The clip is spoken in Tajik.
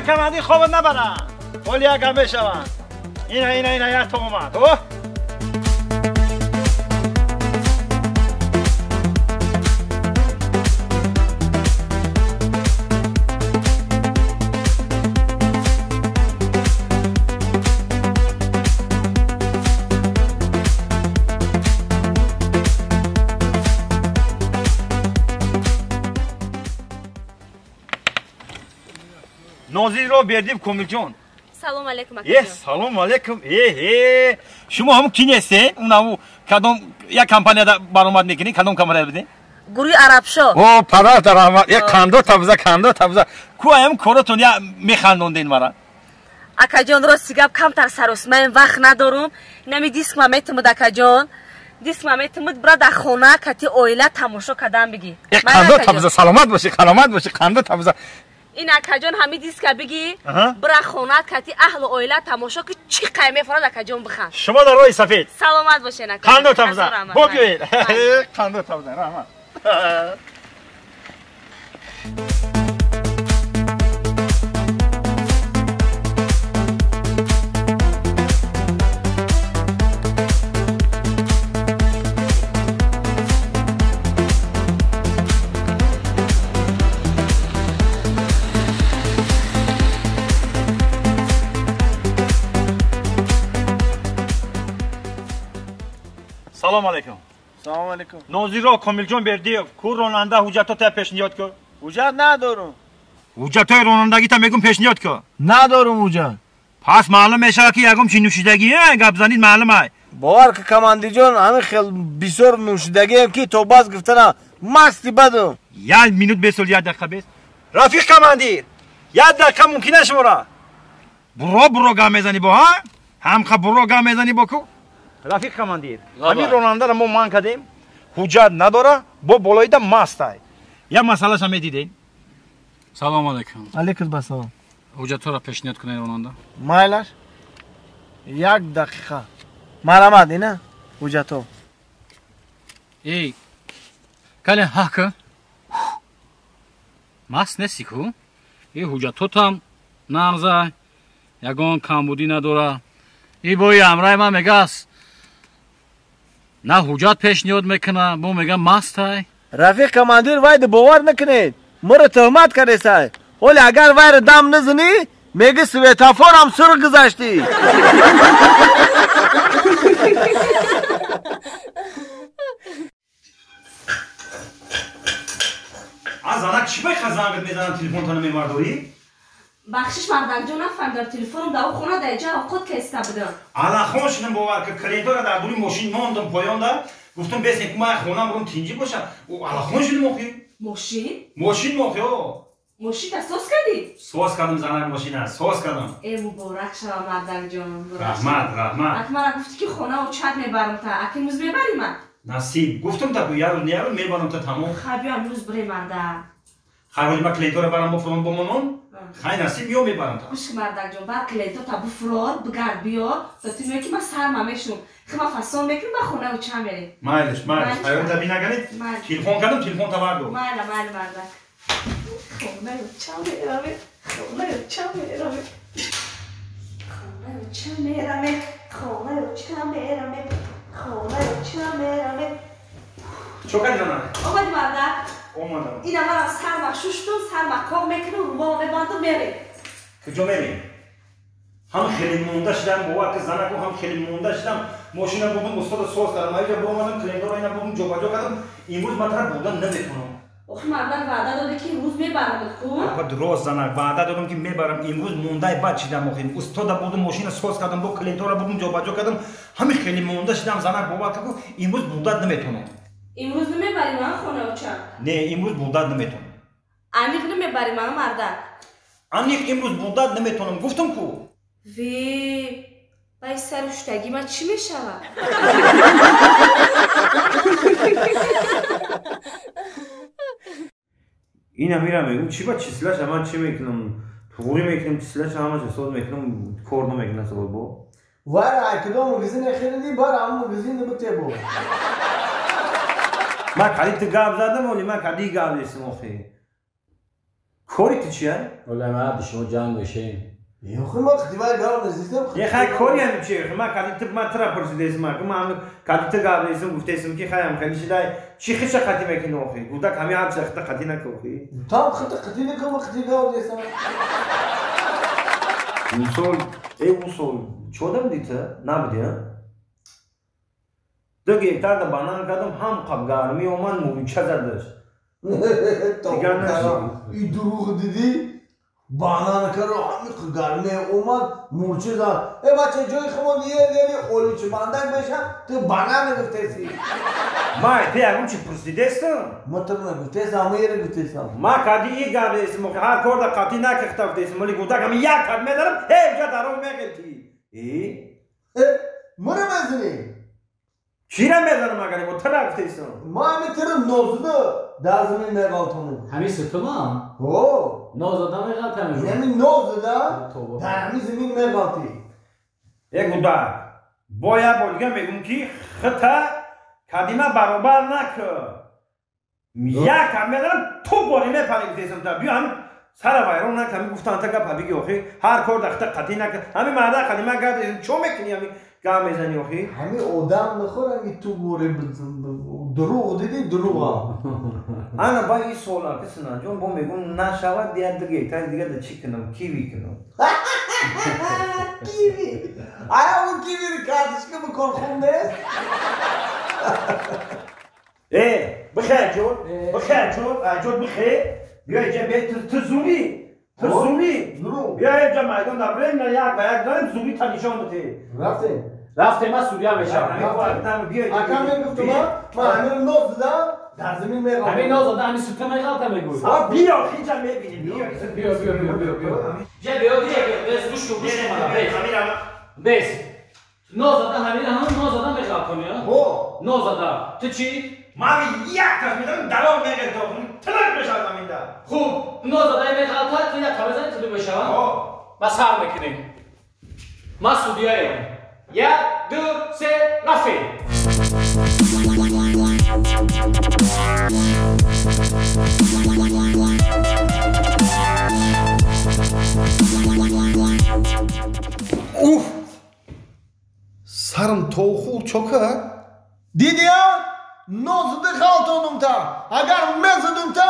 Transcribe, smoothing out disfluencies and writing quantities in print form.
کمادی خوابت نبرن ولی اگر بشون اینا یک تو اومد نازی رو بردیم کمیل جان سلام علیکم اکا سلام علیکم شما هم کی هستین اون کدوم یک کمپانی برآمد میکنین کدوم کمپانی بدین گروه عربشا او پدر در رحمت یک کاندو تفزه کو هم کارتون یا میخندوندین مرا اکا جان راستی گپ کمتر سروس من وقت ندارم نمی دیسک ما میتمد اکا جان دیسک ما میتمد برا در خونه کتی اویله تماشا کردن بگی یک کاندو تفزه سلامت باشی کاندو تفزه این اکا جان همین دیسک بگی برا خونه کتی اهل اویله تماشا که چی قیمه فراد اکا جان بخن شما در روی سفید سلامت باشین اکا کاندو تفزه بگوید کاندو تفزه رحمت سلام علیکم سلام علیکم نازی رو کمیل جان بردی کو راننده حجت تا پیشنهاد کو حجت ندارم حجت های رانندگی تا میگم پیشنهاد کو ندارم حجت پس معلوم میشه که یکم چی نوشیدگی گپ زنید معلومه باور که کماندی جان همین خیلی بسیار نوشیدگی هم که تو باز گفتن مستی بدم یک مینوت بسول یک دقیقه بیست رفیق کماندیر یک دقیقه ممکنه شما برو گام میزنی با ها هم برو گام میزنی با کو رفیق کماندیر همین راننده رو ما مان کردیم حجت نداره با بالایده مست است یک مسئله شما دیدین سلام علیکم علیکم السلام حجت را پیشنهاد کنین راننده مایلش یک دقیقه مرامد اینه حجت ای کلی حق مست نیستی کو ای حجت هم نرزه یگان کمبودی نداره ای بایی امرای من میگه است نه حجت پیشنهاد میکنه با میگه مست های رفیق کماندیر واید باور نکنید مرا تهمت کرده سای ولی اگر ویر دم نزنی میگه سویتافور هم سر گذاشتی از آنک چی بای خزانگت میزنم تلفن تانو میماردوری؟ بخشش مردک جان نفهمیدم تلفنم در خونه در جا خود که استبودم الان خون شدم باور که کلیدو را در دوری ماشین ماندم پایان در گفتم بسیم که من خونم برم تینجی باشم الان خون شدم مخی ماشین مخی ماشین تا سوز کردی؟ سوز کردم زنک ماشین هست سوز کردم ای مبارک شما مردک جان رحمت اکمالا گفتی که خونه و چت میبرم تا اکی موز میبری من نصیب گفتم تا یارو میبرم تا تمام خیلی امروز بری مردک خیلی من کلیدو را برم بفرام بمانم خیلی نصیب یو میبرم تا خوش مردک جان بر کلیدو تا بفراد بگرد بیا تا تو میگه که من سرم میشم خیلی فسان میکنم با خونه و چت میری مایلش خیلی تبی نگنید تلفن کردم تلفن تا بردو مایل مردک خونه و چت میرمه خونه و چت میرمه چو کردی نانه؟ آمدی مردک؟ اومدم این اول از سر ششتون سر کام میکنه رو باقی باندو میره کجا میری؟ هم خیلی مونده شدم بابا که زنکو هم خیلی مونده شدم ماشینم بودم استاد سوز کردم اینجا بومدم کلندر رو اینا بودم جابجا کردم امروز من طرف بودن نمیتونم آخه مردک وعده داده که امروز میبرمت کن آقا درست زنک وعده دادم که میبرم امروز مونده بعد چیدم آخه استاد بودم ماشین سوز کردم با کلندر رو بودم جابجا کردم همین خیلی مونده شدم زنک بابا که امروز بودن نمیتونم امروز نمیبری من خونه و چند؟ نه امروز بودن نمیتونم عمیق نمیبری من مردک؟ عمیق امروز بودن نمیتونم گفتم کو وی بای سر اشتگی من چی میشوم؟ این امیرم میگم چی با چیسلش من چی میکنم طوری میکنم چیسلش همش حساب میکنم کار نمیکنم سوال با وار اکدام مگزین خریدی بار هم مگزین نبوده بو من کلی تو گاب زدم ولی من کلی گاب نیستم آخه کوری تو چیه؟ ولی ما شما جنگ بشین یخی ما خدیوای گرم نزیستم یه خیلی کوری هم چیه؟ ما کدی تو ما ترا پرسیدیم ما که ما کدی تو گاویزم گفتیم که خیلی خیلی شدای چی خیلی خاطی میکنی آخی گودا کمی هم سخت خاطی نکوخی tam خطی نکم خطی گاو دیسم usul usul çodam dite nabdiya döge tada banan kadam ham qabgarmi oman muçazadır ای دروغ دیدی بانان کرو همی قرمه اومد مورچه زن ای بچه جای خمون یه اولی چه باندک بشم تو بانان گفتیسی ma te agum çi pursidestim مطلب نگفتیس همه یه گفتیسم ma kadi iyi gavdesim o har korda qati na kıhtafdesim oli guda kami yak kadme daram hevca darom megelti مرا مزنی çira mezarım agani o tara guftesim ما همی ترم نوزده در زمین میگالتونم همین ستمام او نازاده میغلطه این میگم همی نوزده در همی زمین میگالتی e guda boya bolga megum ki khata kadima barobar nak ya kameran to borime paligdesim da biu ham sara bayron nak ham guftan ta gap habigi oxi har kor daxta qatina hami mada kadima gap ço mekni hami gam mezani oxi همی آدم نخورم که تو گوره دروغ دیدی دروغ ana ba iyi sola kısına jon bo megum na şava diye dige ta dige de chikanım kiwi kinum کیوی آیا اون کیوی رو کارتش که بکن خونده بخیر جون جون بخیر بیا اینجا بیا تزومی درو بیا اینجا میدان داریم نه یک و یک داریم زومی تا نشان بده رفتیم رفتیم ما سوریه میشم بیا اکم میگفتم من همین نوز دادم در زمین میگم همین نازاده همین ستم میغلطه میگوی بیا خیجا میبینی بیا جا بیا بس گوش کن بس نازاده همین نازاده میغلطه یا هو نازاده تو چی؟ مامی یک تا میدم درام میگه تلک بشم زمین دا خوب نازاده میغلطه تو یک کمزنی تو دو بشم بس هر میکنیم ما سوریه ایم یک دو سه رفتیم Uf! Sarım toğul çok ha. دیدی ها نوز ده خالتونم تا اگر مزدم تا